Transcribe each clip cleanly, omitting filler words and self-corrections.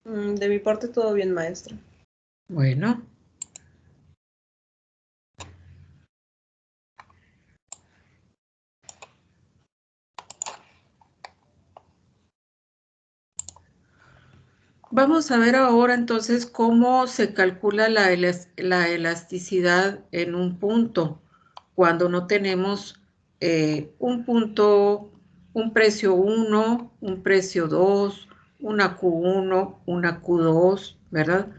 De mi parte todo bien, maestra. Bueno. Vamos a ver ahora entonces cómo se calcula la elasticidad en un punto cuando no tenemos un punto, un precio 1, un precio 2, una Q1, una Q2, ¿verdad?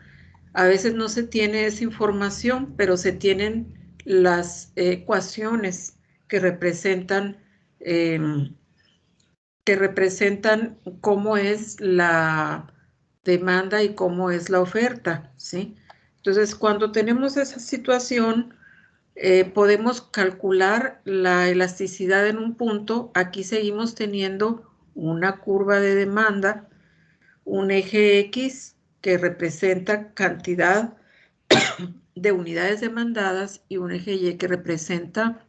A veces no se tiene esa información, pero se tienen las ecuaciones que representan cómo es la demanda y cómo es la oferta, ¿sí? Entonces, cuando tenemos esa situación, podemos calcular la elasticidad en un punto. Aquí seguimos teniendo una curva de demanda, un eje X que representa cantidad de unidades demandadas y un eje Y que representa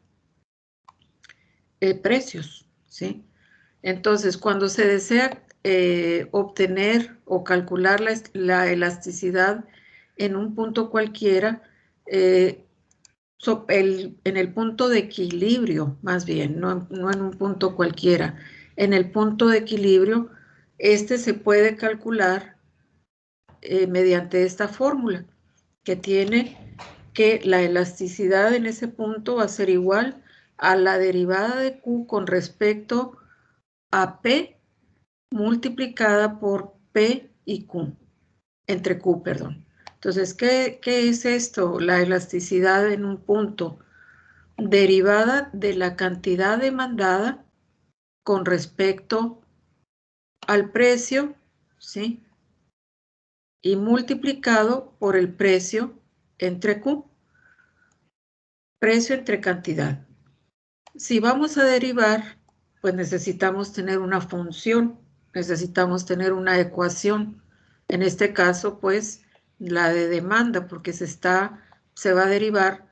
precios, ¿sí? Entonces, cuando se desea obtener o calcular la elasticidad en un punto cualquiera, en el punto de equilibrio, más bien, no en un punto cualquiera, en el punto de equilibrio, este se puede calcular mediante esta fórmula, que tiene que la elasticidad en ese punto va a ser igual a la derivada de Q con respecto a P multiplicada por P y Q, entre Q, perdón. Entonces, ¿qué es esto? La elasticidad en un punto, derivada de la cantidad demandada con respecto al precio, ¿sí? Y multiplicado por el precio entre Q, precio entre cantidad. Si vamos a derivar, pues necesitamos tener una función, necesitamos tener una ecuación. En este caso, pues, la de demanda, porque se va a derivar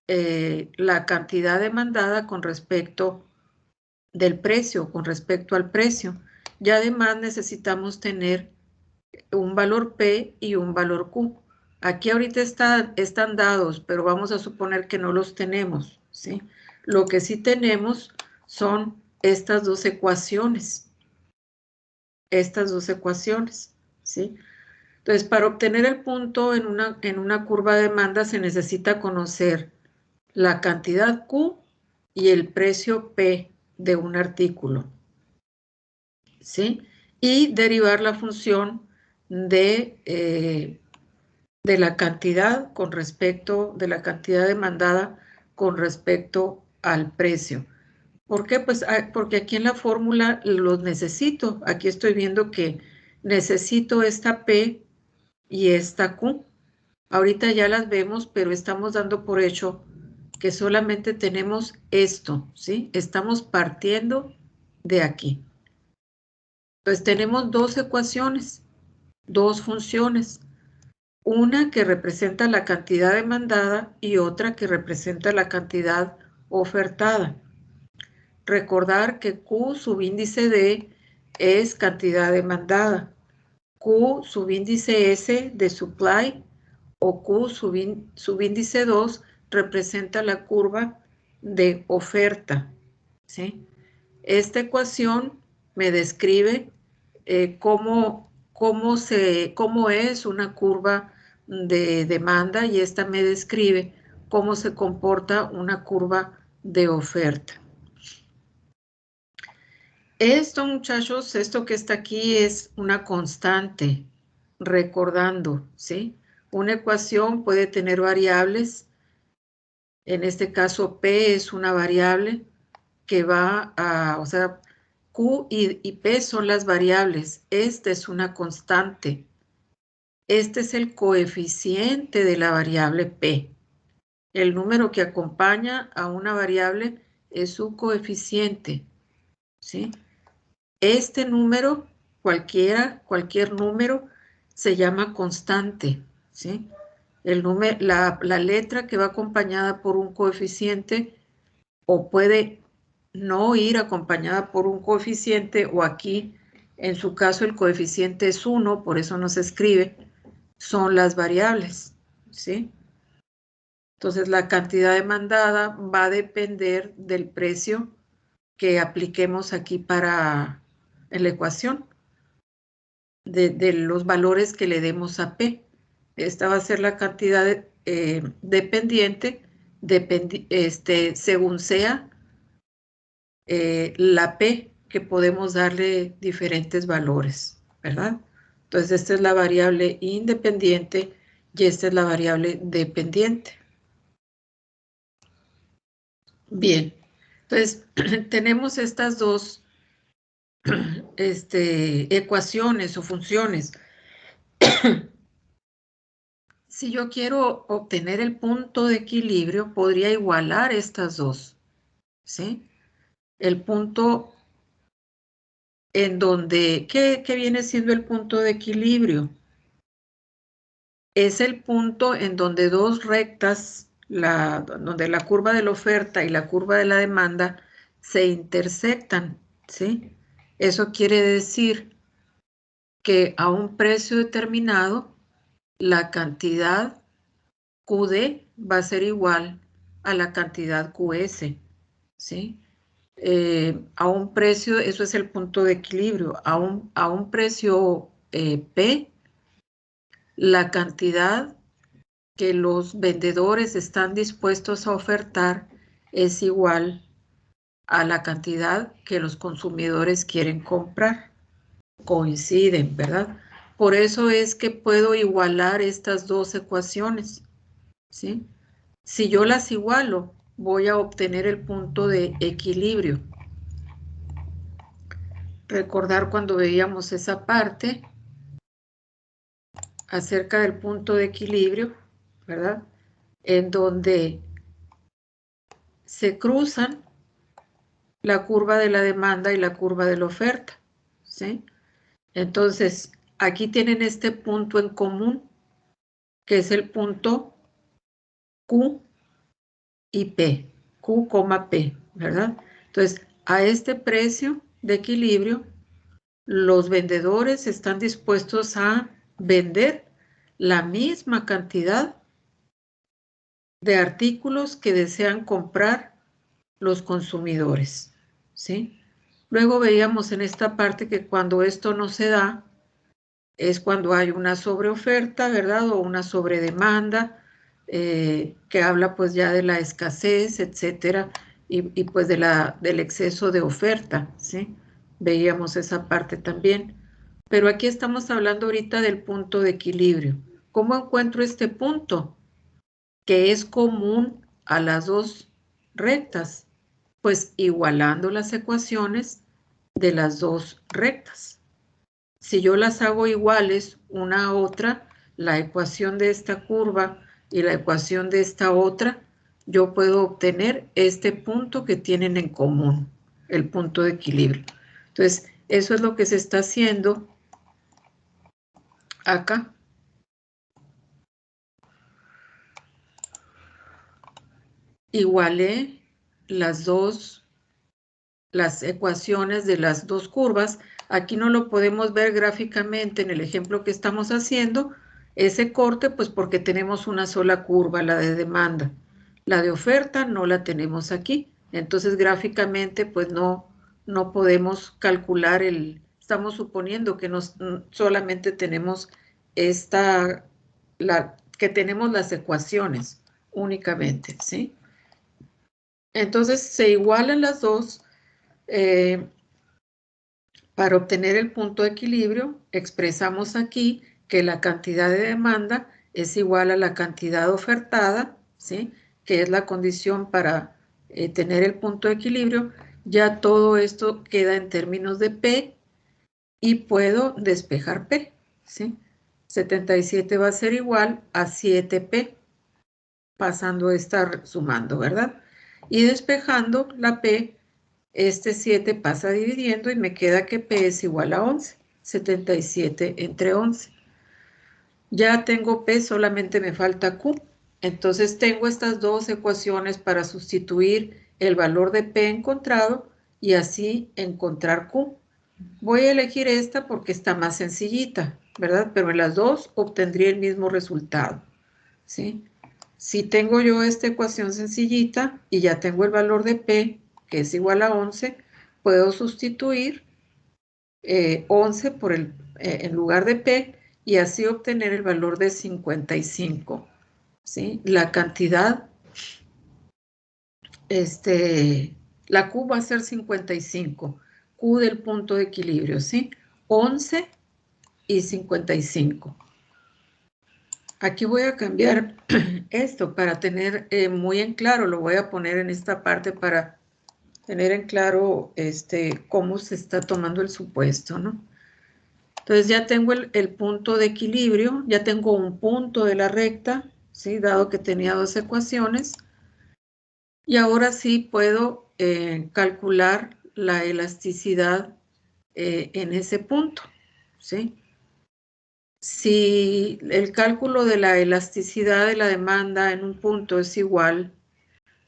la cantidad demandada con respecto del precio, con respecto al precio. Y además necesitamos tener un valor P y un valor Q. Aquí ahorita están dados, pero vamos a suponer que no los tenemos, ¿sí? Lo que sí tenemos son estas dos ecuaciones, ¿sí? Entonces, para obtener el punto en una curva de demanda se necesita conocer la cantidad Q y el precio P de un artículo, ¿sí? Y derivar la función de la cantidad de la cantidad demandada con respecto al precio. ¿Por qué? Pues porque aquí en la fórmula los necesito. Aquí estoy viendo que necesito esta P y esta Q. Ahorita ya las vemos, pero estamos dando por hecho que solamente tenemos esto, ¿sí? Estamos partiendo de aquí. Pues tenemos dos ecuaciones, dos funciones. Una que representa la cantidad demandada y otra que representa la cantidad ofertada. Recordar que Q subíndice D es cantidad demandada. Q subíndice S de supply o Q subíndice 2 representa la curva de oferta, ¿sí? Esta ecuación me describe cómo es una curva de demanda y esta me describe cómo se comporta una curva de oferta. Esto, muchachos, esto que está aquí es una constante, recordando, ¿sí? Una ecuación puede tener variables. En este caso, P es una variable que va a, o sea, Q y P son las variables. Esta es una constante. Este es el coeficiente de la variable P. El número que acompaña a una variable es su coeficiente, ¿sí? Este número, cualquier número, se llama constante, ¿sí? La letra que va acompañada por un coeficiente o puede no ir acompañada por un coeficiente, o aquí En su caso el coeficiente es 1, por eso no se escribe, son las variables, ¿sí? Entonces la cantidad demandada va a depender del precio que apliquemos aquí en la ecuación, de los valores que le demos a P. Esta va a ser la cantidad dependiente, según sea la P, que podemos darle diferentes valores, ¿verdad? Entonces esta es la variable independiente y esta es la variable dependiente. Bien, entonces tenemos estas dos ecuaciones o funciones. Si yo quiero obtener el punto de equilibrio, podría igualar estas dos, ¿sí? El punto en donde, ¿qué viene siendo el punto de equilibrio? Es el punto en donde dos rectas, donde la curva de la oferta y la curva de la demanda se intersectan, ¿sí? Eso quiere decir que a un precio determinado, la cantidad QD va a ser igual a la cantidad QS, ¿sí? A un precio, eso es el punto de equilibrio, a un precio P, la cantidad que los vendedores están dispuestos a ofertar es igual a la cantidad que los consumidores quieren comprar. Coinciden, ¿verdad? Por eso es que puedo igualar estas dos ecuaciones, ¿sí? Si yo las igualo, voy a obtener el punto de equilibrio. Recordar cuando veíamos esa parte acerca del punto de equilibrio, ¿verdad? En donde se cruzan la curva de la demanda y la curva de la oferta, ¿sí? Entonces, aquí tienen este punto en común, que es el punto Q y P, Q, P, ¿verdad? Entonces, a este precio de equilibrio, los vendedores están dispuestos a vender la misma cantidad de artículos que desean comprar los consumidores, ¿sí? Luego veíamos en esta parte que cuando esto no se da, es cuando hay una sobreoferta, ¿verdad? O una sobredemanda, que habla pues ya de la escasez, etcétera, y pues del exceso de oferta, ¿sí? Veíamos esa parte también. Pero aquí estamos hablando ahorita del punto de equilibrio. ¿Cómo encuentro este punto? Que es común a las dos rectas, pues igualando las ecuaciones de las dos rectas. Si yo las hago iguales una a otra, la ecuación de esta curva y la ecuación de esta otra, yo puedo obtener este punto que tienen en común, el punto de equilibrio. Entonces, eso es lo que se está haciendo acá. Igualé las ecuaciones de las dos curvas. Aquí no lo podemos ver gráficamente en el ejemplo que estamos haciendo, ese corte, pues porque tenemos una sola curva, la de demanda. La de oferta no la tenemos aquí. Entonces, gráficamente, pues no podemos calcular estamos suponiendo que solamente tenemos que tenemos las ecuaciones únicamente, ¿sí? Entonces, se igualan las dos. Para obtener el punto de equilibrio, expresamos aquí que la cantidad de demanda es igual a la cantidad ofertada, ¿sí? Que es la condición para tener el punto de equilibrio. Ya todo esto queda en términos de P y puedo despejar P, ¿sí? 77 va a ser igual a 7P, pasando esta sumando, ¿verdad? Y despejando la P, este 7 pasa dividiendo y me queda que P es igual a 11. 77 entre 11. Ya tengo P, solamente me falta Q. Entonces tengo estas dos ecuaciones para sustituir el valor de P encontrado y así encontrar Q. Voy a elegir esta porque está más sencillita, ¿verdad? Pero en las dos obtendría el mismo resultado, ¿sí? Si tengo yo esta ecuación sencillita y ya tengo el valor de P, que es igual a 11, puedo sustituir 11 en lugar de P y así obtener el valor de 55, ¿sí? La cantidad, la Q va a ser 55, Q del punto de equilibrio, ¿sí? 11 y 55. Aquí voy a cambiar esto para tener muy en claro, lo voy a poner en esta parte para tener en claro cómo se está tomando el supuesto, ¿no? Entonces ya tengo el punto de equilibrio, ya tengo un punto de la recta, ¿sí? Dado que tenía dos ecuaciones. Y ahora sí puedo calcular la elasticidad en ese punto, ¿sí? Si el cálculo de la elasticidad de la demanda en un punto es igual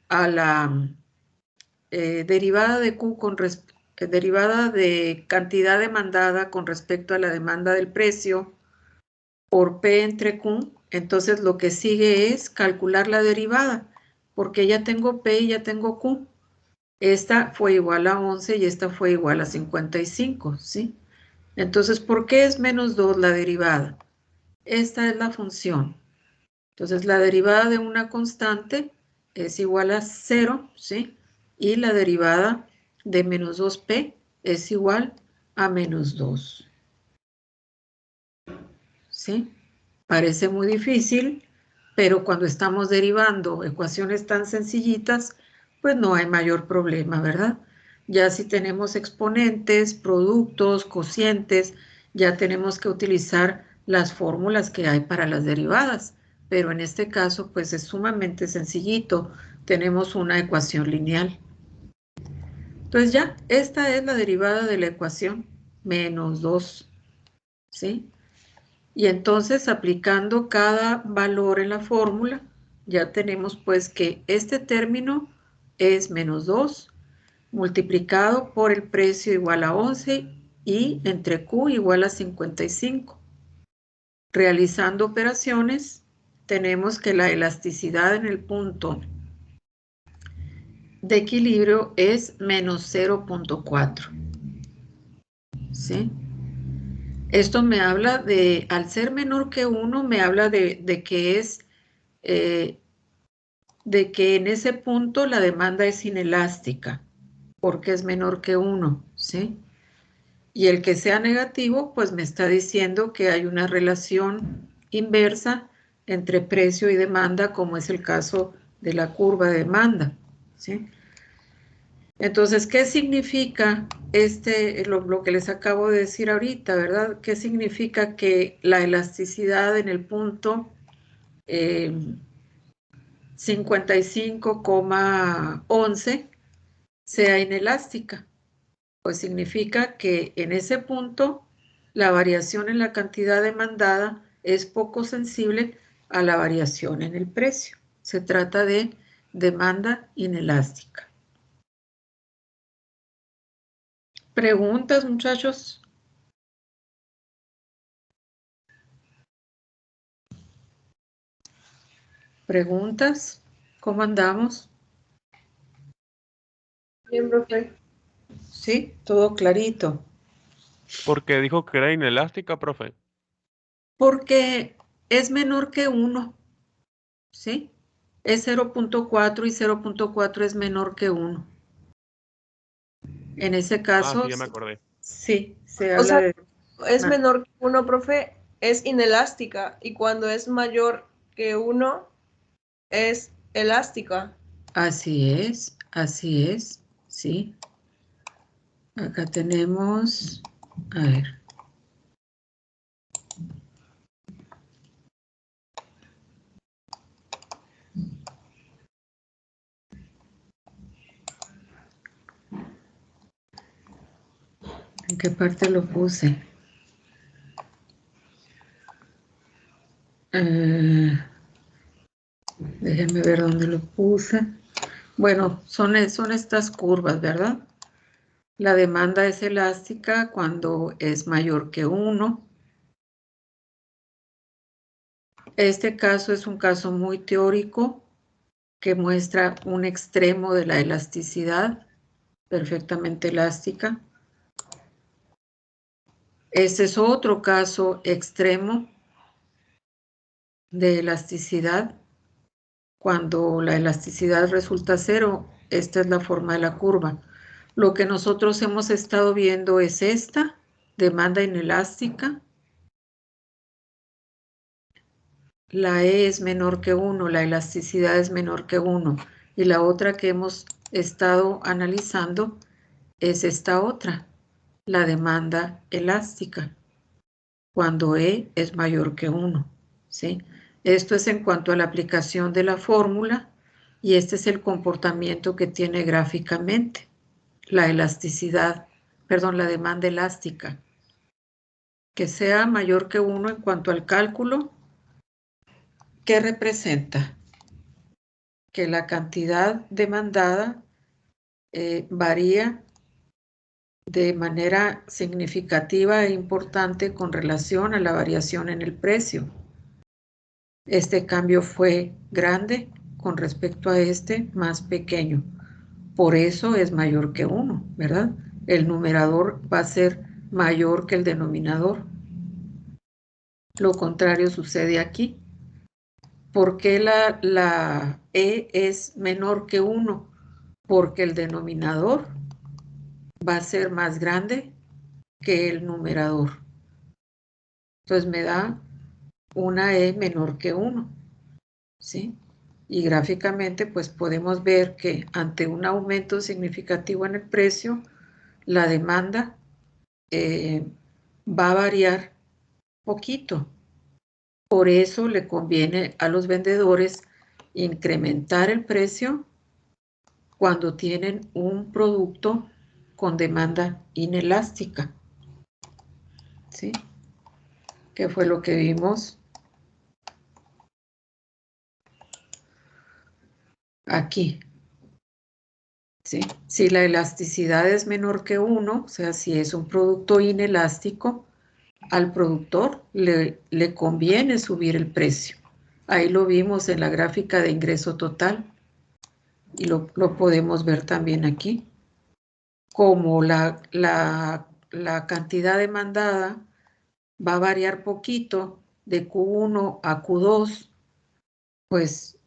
a la derivada de Q derivada de cantidad demandada con respecto a la demanda del precio por P entre Q, entonces lo que sigue es calcular la derivada, porque ya tengo P y ya tengo Q. Esta fue igual a 11 y esta fue igual a 55, ¿sí? Entonces, ¿por qué es menos 2 la derivada? Esta es la función. Entonces, la derivada de una constante es igual a 0, ¿sí? Y la derivada de menos 2p es igual a menos 2, ¿sí? Parece muy difícil, pero cuando estamos derivando ecuaciones tan sencillitas, pues no hay mayor problema, ¿verdad? Ya si tenemos exponentes, productos, cocientes, ya tenemos que utilizar las fórmulas que hay para las derivadas, pero en este caso, pues es sumamente sencillito. Tenemos una ecuación lineal. Entonces ya, esta es la derivada de la ecuación, menos 2, ¿sí? Y entonces aplicando cada valor en la fórmula, ya tenemos pues que este término es menos 2 multiplicado por el precio igual a 11 y entre Q igual a 55. Realizando operaciones, tenemos que la elasticidad en el punto de equilibrio es menos 0.4. ¿Sí? Esto me habla de, al ser menor que 1, me habla de que es de que en ese punto la demanda es inelástica, porque es menor que 1, ¿sí? Y el que sea negativo, pues me está diciendo que hay una relación inversa entre precio y demanda, como es el caso de la curva de demanda, ¿sí? Entonces, ¿qué significa lo que les acabo de decir ahorita, verdad? ¿Qué significa que la elasticidad en el punto 55,11 sea inelástica? Pues significa que en ese punto la variación en la cantidad demandada es poco sensible a la variación en el precio. Se trata de demanda inelástica. ¿Preguntas, muchachos? ¿Preguntas? ¿Cómo andamos? Bien, profe. ¿Sí? Todo clarito. Porque dijo que era inelástica, profe. Porque es menor que 1, ¿sí? Es 0.4 y 0.4 es menor que 1. En ese Ah, caso, sí, ya me acordé. sí, se O habla sea, de... es menor que 1, profe, es inelástica. Y cuando es mayor que 1, es elástica. Así es, sí. Acá tenemos, a ver. ¿En qué parte lo puse? Déjenme ver dónde lo puse. Bueno, son estas curvas, ¿verdad? La demanda es elástica cuando es mayor que 1. Este caso es un caso muy teórico que muestra un extremo de la elasticidad, perfectamente elástica. Este es otro caso extremo de elasticidad. Cuando la elasticidad resulta 0, esta es la forma de la curva. Lo que nosotros hemos estado viendo es esta, demanda inelástica. La E es menor que 1, la elasticidad es menor que 1. Y la otra que hemos estado analizando es esta otra, la demanda elástica, cuando E es mayor que 1. ¿Sí? Esto es en cuanto a la aplicación de la fórmula y este es el comportamiento que tiene gráficamente la elasticidad, perdón, la demanda elástica. Que sea mayor que 1 en cuanto al cálculo, ¿qué representa? Que la cantidad demandada varía de manera significativa e importante con relación a la variación en el precio. Este cambio fue grande con respecto a este más pequeño. Por eso es mayor que 1, ¿verdad? El numerador va a ser mayor que el denominador. Lo contrario sucede aquí. ¿Por qué la E es menor que 1? Porque el denominador va a ser más grande que el numerador. Entonces me da una E menor que 1, ¿sí? Y gráficamente pues podemos ver que ante un aumento significativo en el precio, la demanda va a variar poquito. Por eso le conviene a los vendedores incrementar el precio cuando tienen un producto con demanda inelástica. ¿Sí? ¿Qué fue lo que vimos aquí? ¿Sí? Si la elasticidad es menor que 1, o sea, si es un producto inelástico, al productor le conviene subir el precio. Ahí lo vimos en la gráfica de ingreso total y lo podemos ver también aquí. Como la cantidad demandada va a variar poquito de Q1 a Q2, pues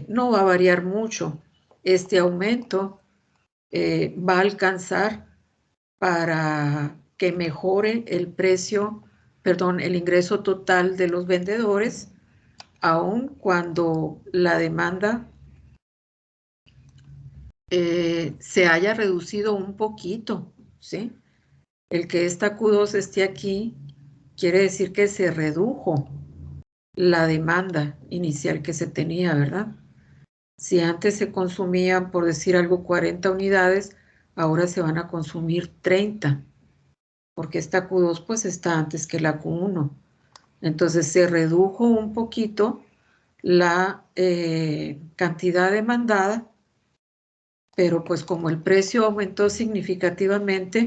no va a variar mucho. Este aumento va a alcanzar para que mejore el precio, perdón, el ingreso total de los vendedores, aun cuando la demanda se haya reducido un poquito, ¿sí? El que esta Q2 esté aquí quiere decir que se redujo la demanda inicial que se tenía, ¿verdad? Si antes se consumían, por decir algo, 40 unidades, ahora se van a consumir 30, porque esta Q2 pues está antes que la Q1. Entonces se redujo un poquito la cantidad demandada, pero pues como el precio aumentó significativamente,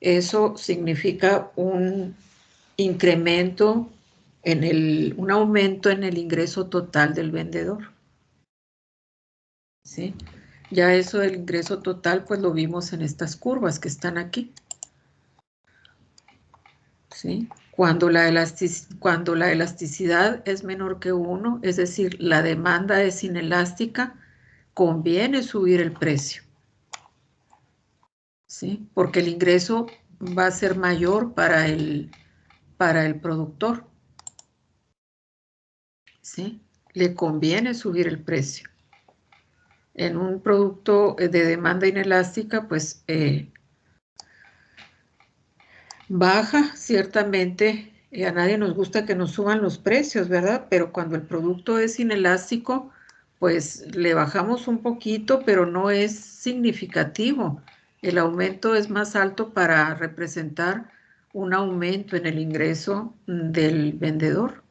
eso significa un incremento un aumento en el ingreso total del vendedor. ¿Sí? Ya eso del ingreso total, pues lo vimos en estas curvas que están aquí. ¿Sí? Cuando la elasticidad es menor que 1, es decir, la demanda es inelástica, conviene subir el precio. ¿Sí? Porque el ingreso va a ser mayor para el productor. ¿Sí? Le conviene subir el precio. En un producto de demanda inelástica, pues baja, ciertamente. A nadie nos gusta que nos suban los precios, ¿verdad? Pero cuando el producto es inelástico, pues le bajamos un poquito, pero no es significativo. El aumento es más alto para representar un aumento en el ingreso del vendedor.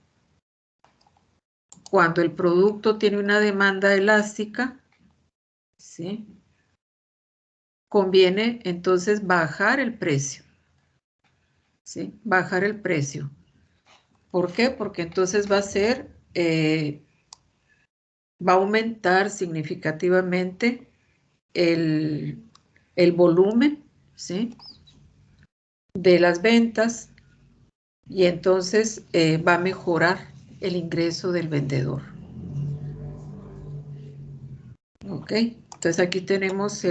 Cuando el producto tiene una demanda elástica, ¿sí? conviene entonces bajar el precio. ¿Sí? Bajar el precio. ¿Por qué? Porque entonces va a ser, va a aumentar significativamente el volumen, ¿sí? De las ventas y entonces va a mejorar el ingreso del vendedor. Ok, entonces aquí tenemos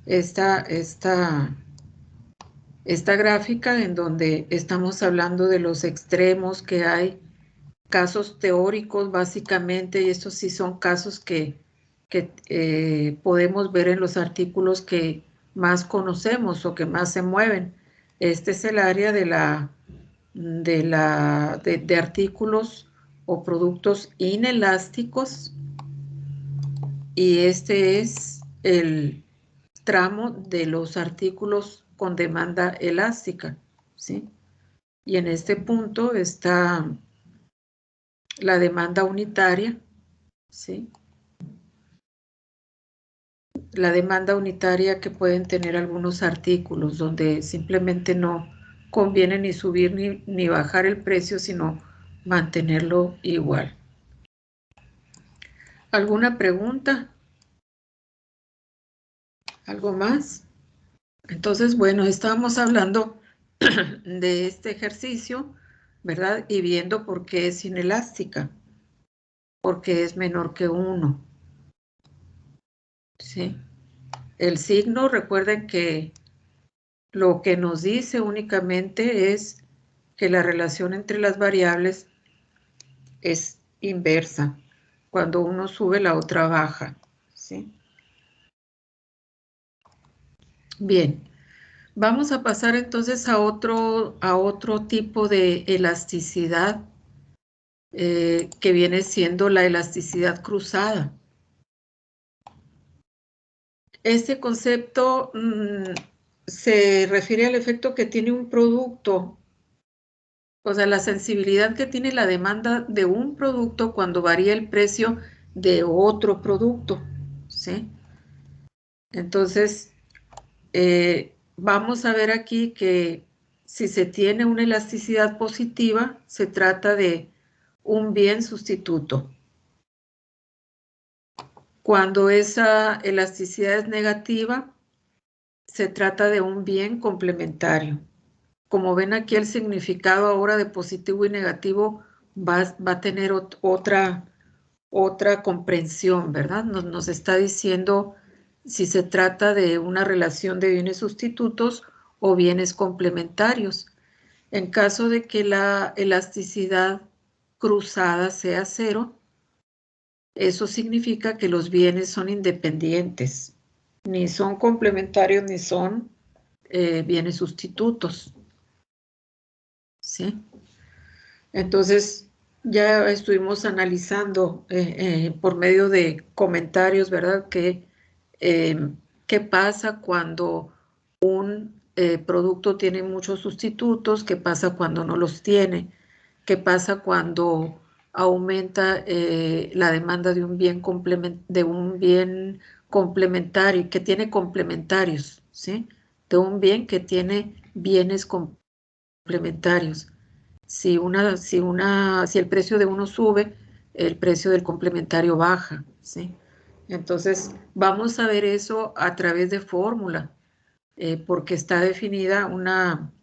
esta gráfica en donde estamos hablando de los extremos que hay, casos teóricos básicamente, y estos sí son casos que podemos ver en los artículos que más conocemos o que más se mueven. Este es el área de artículos o productos inelásticos y este es el tramo de los artículos con demanda elástica, ¿sí? Y en este punto está la demanda unitaria, ¿sí? La demanda unitaria que pueden tener algunos artículos donde simplemente no conviene ni subir ni bajar el precio, sino mantenerlo igual. ¿Alguna pregunta? ¿Algo más? Entonces, bueno, estábamos hablando de este ejercicio, ¿verdad? Y viendo por qué es inelástica, porque es menor que 1. ¿Sí? El signo, recuerden que lo que nos dice únicamente es que la relación entre las variables es inversa. Cuando uno sube, la otra baja, ¿sí? Bien, vamos a pasar entonces a otro tipo de elasticidad que viene siendo la elasticidad cruzada. Este concepto se refiere al efecto que tiene un producto, o sea, la sensibilidad que tiene la demanda de un producto cuando varía el precio de otro producto, ¿sí? Entonces, vamos a ver aquí que si se tiene una elasticidad positiva, se trata de un bien sustituto. Cuando esa elasticidad es negativa, se trata de un bien complementario. Como ven aquí, el significado ahora de positivo y negativo va a tener otra comprensión, ¿verdad? Nos está diciendo si se trata de una relación de bienes sustitutos o bienes complementarios. En caso de que la elasticidad cruzada sea 0, eso significa que los bienes son independientes, ni son complementarios ni son bienes sustitutos. ¿Sí? Entonces, ya estuvimos analizando por medio de comentarios, ¿verdad? ¿Qué pasa cuando un producto tiene muchos sustitutos? ¿Qué pasa cuando no los tiene? ¿Qué pasa cuando aumenta la demanda de un bien complementario, que tiene complementarios, ¿sí? De un bien que tiene bienes complementarios. Si el precio de uno sube, el precio del complementario baja, ¿sí? Entonces, vamos a ver eso a través de fórmula, porque está definida una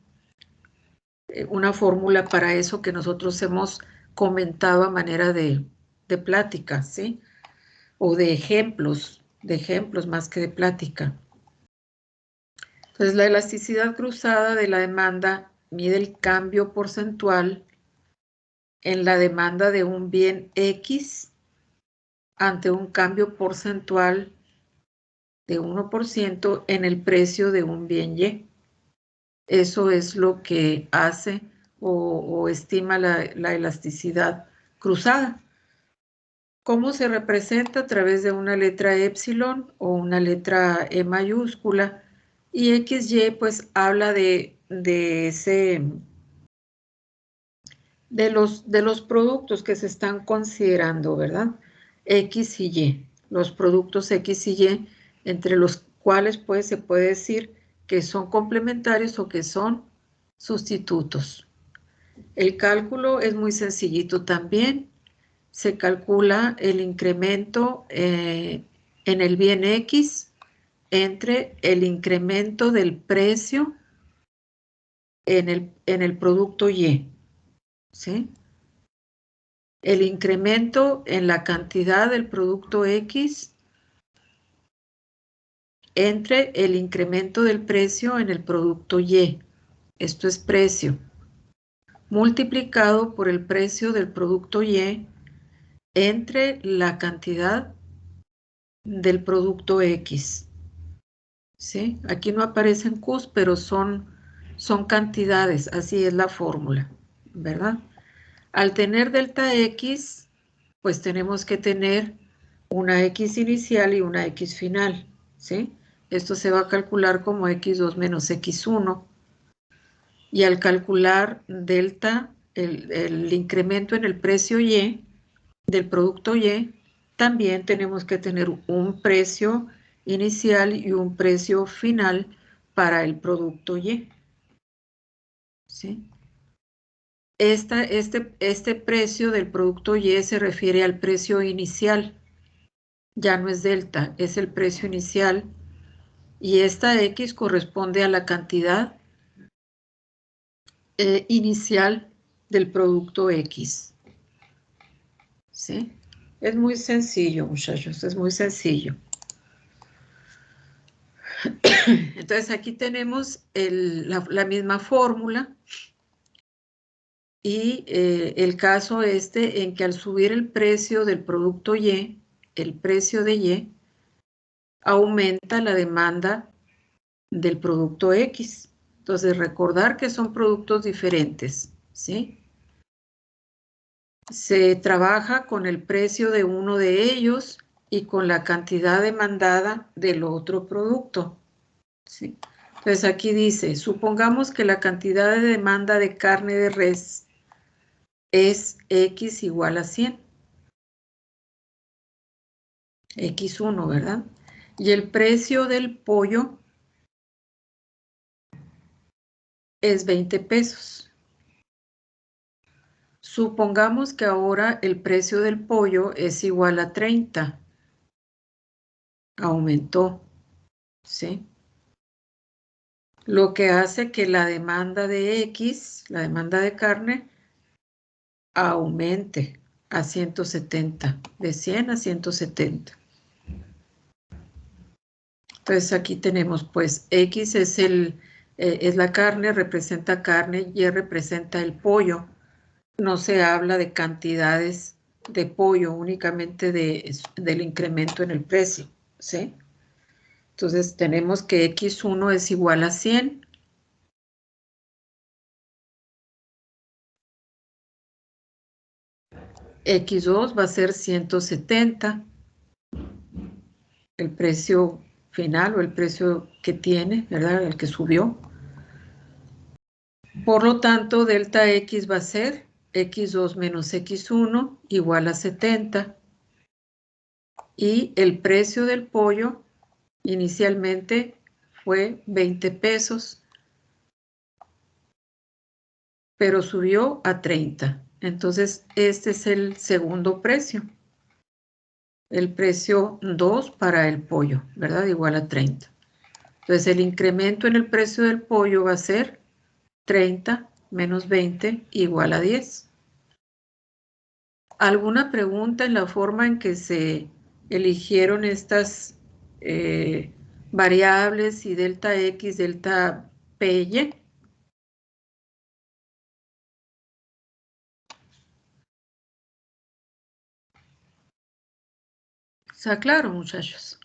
fórmula para eso que nosotros hemos comentado a manera de plática, ¿sí? O de ejemplos más que de plática. Entonces, la elasticidad cruzada de la demanda mide el cambio porcentual en la demanda de un bien X ante un cambio porcentual de 1% en el precio de un bien Y. Eso es lo que hace o estima la elasticidad cruzada. ¿Cómo se representa? A través de una letra epsilon o una letra E mayúscula. Y XY pues habla de los productos que se están considerando, ¿verdad? X y Y, los productos X y Y entre los cuáles pues se puede decir que son complementarios o que son sustitutos. El cálculo es muy sencillito también. Se calcula el incremento en el bien X entre el incremento del precio en el producto Y, ¿sí? El incremento en la cantidad del producto X entre el incremento del precio en el producto Y. Esto es precio. Multiplicado por el precio del producto Y entre la cantidad del producto X. ¿Sí? Aquí no aparecen Qs, pero son cantidades, así es la fórmula, ¿verdad? Al tener delta X, pues tenemos que tener una X inicial y una X final, ¿sí? Esto se va a calcular como X2 menos X1. Y al calcular delta, el incremento en el precio Y, del producto Y, también tenemos que tener un precio inicial y un precio final para el producto Y. ¿Sí? Este precio del producto Y se refiere al precio inicial. Ya no es delta, es el precio inicial. Y esta X corresponde a la cantidad inicial del producto X. ¿Sí? Es muy sencillo, muchachos, es muy sencillo. Entonces aquí tenemos la misma fórmula y el caso en que al subir el precio del producto Y, el precio de Y, aumenta la demanda del producto X. Entonces recordar que son productos diferentes, ¿sí? Se trabaja con el precio de uno de ellos y con la cantidad demandada del otro producto. ¿Sí? Entonces aquí dice, supongamos que la cantidad de demanda de carne de res es X igual a 100. X1, ¿verdad? Y el precio del pollo es 20 pesos. Supongamos que ahora el precio del pollo es igual a 30. Aumentó, ¿sí? Lo que hace que la demanda de X, la demanda de carne, aumente a 170, de 100 a 170. Entonces aquí tenemos pues X es la carne, representa carne, Y representa el pollo. No se habla de cantidades de pollo, únicamente del incremento en el precio, ¿sí? Entonces tenemos que X1 es igual a 100. X2 va a ser 170. El precio final o el precio que tiene, ¿verdad? El que subió. Por lo tanto, delta X va a ser X2 menos X1 igual a 70. Y el precio del pollo inicialmente fue 20 pesos, pero subió a 30. Entonces, este es el segundo precio. El precio 2 para el pollo, ¿verdad? Igual a 30. Entonces, el incremento en el precio del pollo va a ser 30 menos 20 igual a 10. ¿Alguna pregunta en la forma en que se eligieron estas variables y delta X, delta PY? ¿Está claro, muchachos?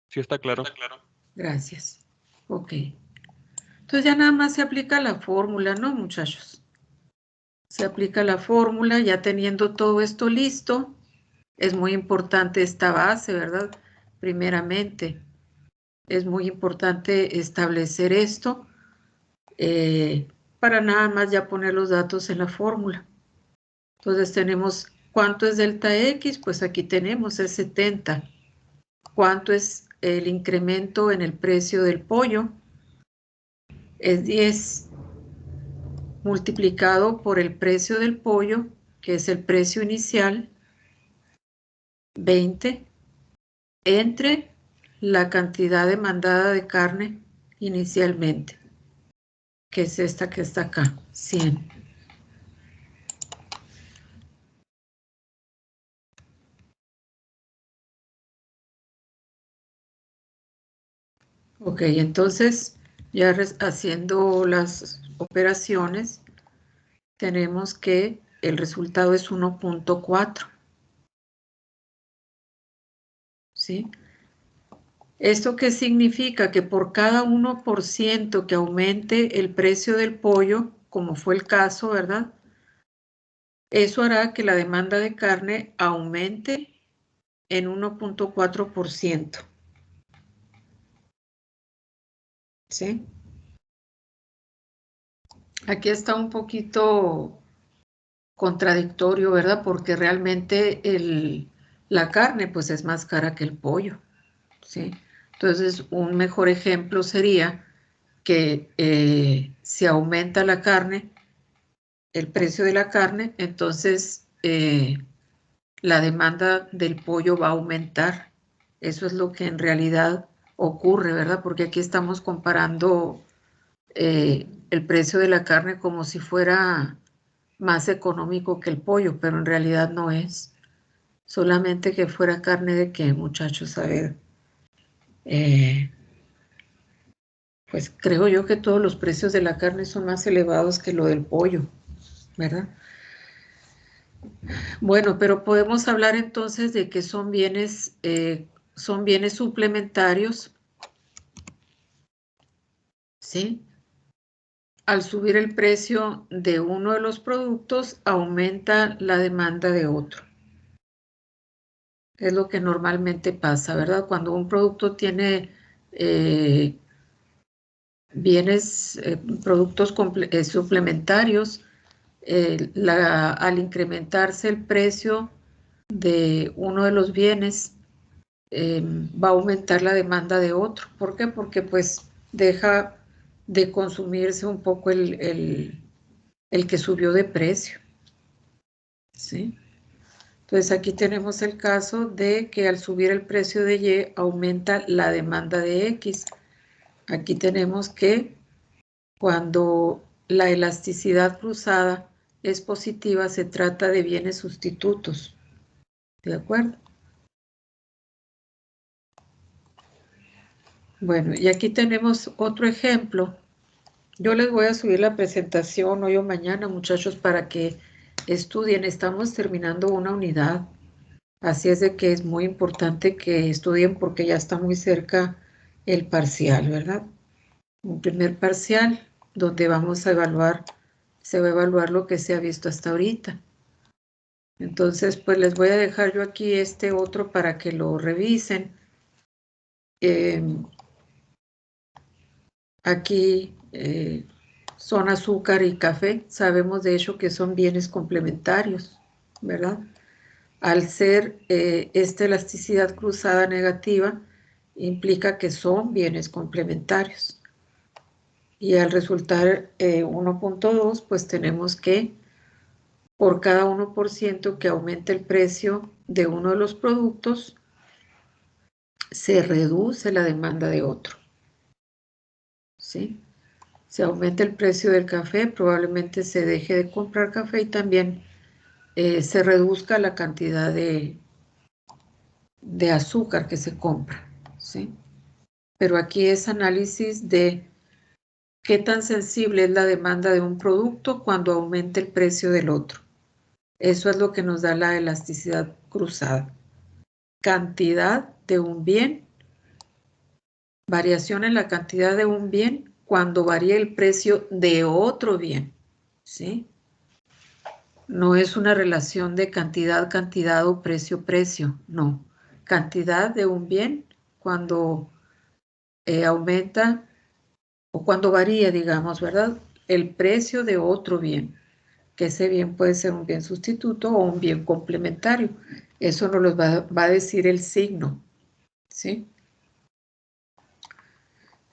Sí, está claro. Gracias. Ok. Entonces ya nada más se aplica la fórmula, ¿no, muchachos? Se aplica la fórmula, ya teniendo todo esto listo. Es muy importante esta base, ¿verdad? Primeramente, es muy importante establecer esto para nada más ya poner los datos en la fórmula. Entonces tenemos, ¿cuánto es delta X? Pues aquí tenemos, es 70. ¿Cuánto es el incremento en el precio del pollo es 10 multiplicado por el precio del pollo, que es el precio inicial, 20, entre la cantidad demandada de carne inicialmente, que es esta que está acá, 100. Ok, entonces ya haciendo las operaciones, tenemos que el resultado es 1.4. ¿Sí? ¿Esto qué significa? Que por cada 1% que aumente el precio del pollo, como fue el caso, ¿verdad? Eso hará que la demanda de carne aumente en 1.4%. ¿Sí? Aquí está un poquito contradictorio, ¿verdad? Porque realmente la carne pues es más cara que el pollo, ¿sí? Entonces, un mejor ejemplo sería que si aumenta la carne, el precio de la carne, entonces la demanda del pollo va a aumentar. Eso es lo que en realidad ocurre, ¿verdad? Porque aquí estamos comparando el precio de la carne como si fuera más económico que el pollo, pero en realidad no es. Solamente que fuera carne de qué, muchachos, a ver. Pues creo yo que todos los precios de la carne son más elevados que lo del pollo, ¿verdad? Bueno, pero podemos hablar entonces de que son bienes suplementarios, ¿sí? Al subir el precio de uno de los productos, aumenta la demanda de otro. Es lo que normalmente pasa, ¿verdad? Cuando un producto tiene productos suplementarios, al incrementarse el precio de uno de los bienes, va a aumentar la demanda de otro. ¿Por qué? Porque pues deja de consumirse un poco el que subió de precio. ¿Sí? Entonces aquí tenemos el caso de que al subir el precio de Y aumenta la demanda de X. Aquí tenemos que cuando la elasticidad cruzada es positiva, se trata de bienes sustitutos. ¿De acuerdo? Bueno, y aquí tenemos otro ejemplo. Yo les voy a subir la presentación hoy o mañana, muchachos, para que estudien. Estamos terminando una unidad. Así es de que es muy importante que estudien porque ya está muy cerca el parcial, ¿verdad? Un primer parcial donde vamos a evaluar, se va a evaluar lo que se ha visto hasta ahorita. Entonces, pues les voy a dejar yo aquí este otro para que lo revisen. Aquí son azúcar y café. Sabemos de hecho que son bienes complementarios, ¿verdad? Al ser esta elasticidad cruzada negativa, implica que son bienes complementarios. Y al resultar 1.2, pues tenemos que por cada 1% que aumente el precio de uno de los productos, se reduce la demanda de otro. ¿Sí? Si aumenta el precio del café, probablemente se deje de comprar café y también se reduzca la cantidad de azúcar que se compra. ¿Sí? Pero aquí es análisis de qué tan sensible es la demanda de un producto cuando aumenta el precio del otro. Eso es lo que nos da la elasticidad cruzada. Cantidad de un bien, variación en la cantidad de un bien cuando varía el precio de otro bien, ¿sí? No es una relación de cantidad o precio, no. Cantidad de un bien cuando aumenta o cuando varía, digamos, ¿verdad? El precio de otro bien, que ese bien puede ser un bien sustituto o un bien complementario. Eso nos lo va a decir el signo, ¿sí?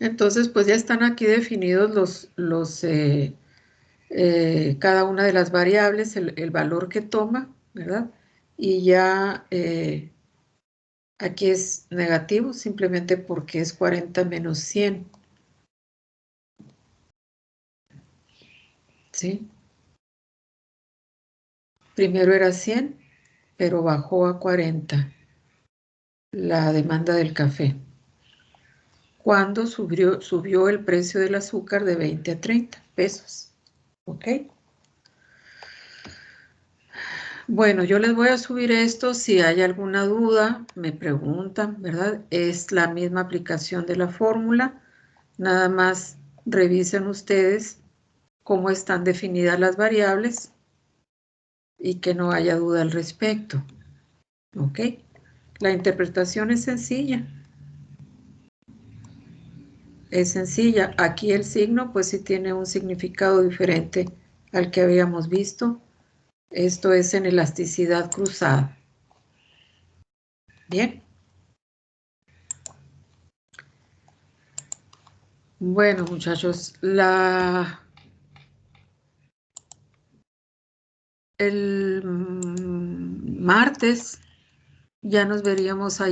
Entonces, pues ya están aquí definidos cada una de las variables, el valor que toma, ¿verdad? Y ya aquí es negativo simplemente porque es 40 menos 100. ¿Sí? Primero era 100, pero bajó a 40 la demanda del café. Cuando subió el precio del azúcar de 20 a 30 pesos. ¿Ok? Bueno, yo les voy a subir esto. Si hay alguna duda, me preguntan, ¿verdad? Es la misma aplicación de la fórmula. Nada más revisen ustedes cómo están definidas las variables y que no haya duda al respecto. ¿Ok? La interpretación es sencilla. Es sencilla. Aquí el signo, pues sí tiene un significado diferente al que habíamos visto. Esto es en elasticidad cruzada. Bien. Bueno, muchachos, el martes ya nos veríamos ahí.